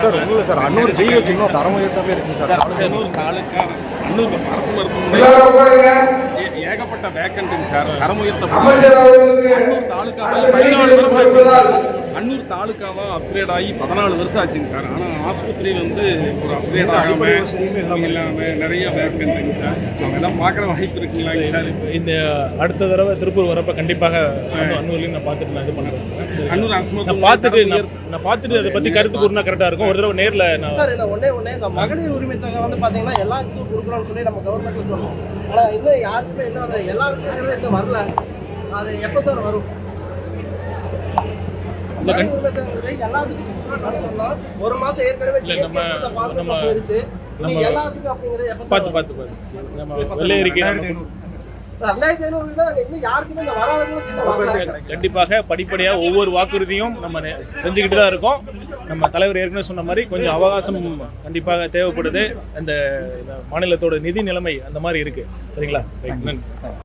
Sir இல்லை sir Annur GH இன்னும் தரம் உயர்த்தாவே இருக்குங்க சார். அன்னூர் தாலுக்கா அன்னூர் அரசு மருத்துவமனை ஏகப்பட்ட வேக்கண்ட்டுங்க சார். தரம் உயர்த்த அன்னூர் தாலுக்காவை 14 வருஷம் ஆச்சுங்க சார். அன்னூர் தாலுக்காவா அப்கிரேட் ஆகி 14 வருஷம் ஆச்சுங்க சார். ஆனால் ஆஸ்பத்திரி வந்து ஒரு அப்கிரேட் ஆகாமல் இல்லாமல் நிறைய வேக்கண்ட்டுங்க சார். ஸோ அதெல்லாம் பார்க்குற வாய்ப்பு இருக்குங்களாங்க சார். இந்த அடுத்த தடவை திருப்பூர் வரப்போ கண்டிப்பாக அன்னூர்லேயும் நான் பார்த்துட்டு நான் இது பண்ணுறேன். அன்னூர் அரசு நான் பார்த்துட்டு அதை பற்றி கருத்து கூறினா கரெக்டாக இருக்கும். ஒரு தடவை நேரில் நான் சார் இல்லை ஒன்னே இந்த மகளிர் உரிமை தொகை வந்து பார்த்தீங்கன்னா எல்லாத்துக்கும் கொடுக்குறோம்னு சொல்லி நம்ம கவர்மெண்ட்ல சொல்லணும். ஆனால் இன்னும் யாருக்குமே இன்னும் அதை எல்லாருக்கும் இன்னும் வரல. அது எப்போ சார் வரும்? மகளிர் உரிமை தொகை எல்லாத்துக்கும் கொடுக்குறோம்னு சொல்லலாம். ஒரு மாதம் ஏற்கனவே போயிருச்சு. எல்லாத்துக்கும் அப்படிங்கிறது எப்போ பார்த்து நம்ம வெள்ளை அறிக்கை 2500 இன்னும் யாருக்குமே இந்த வராதுன்னு கண்டிப்பாக படிப்படியாக ஒவ்வொரு வாக்குறுதியும் நம்ம செஞ்சுக்கிட்டு தான் இருக்கோம். நம்ம தலைவர் ஏற்கனவே சொன்ன மாதிரி கொஞ்சம் அவகாசம் கண்டிப்பாக தேவைப்படுது. அந்த மாநிலத்தோட நிதி நிலைமை அந்த மாதிரி இருக்கு. சரிங்களா? நன்றி.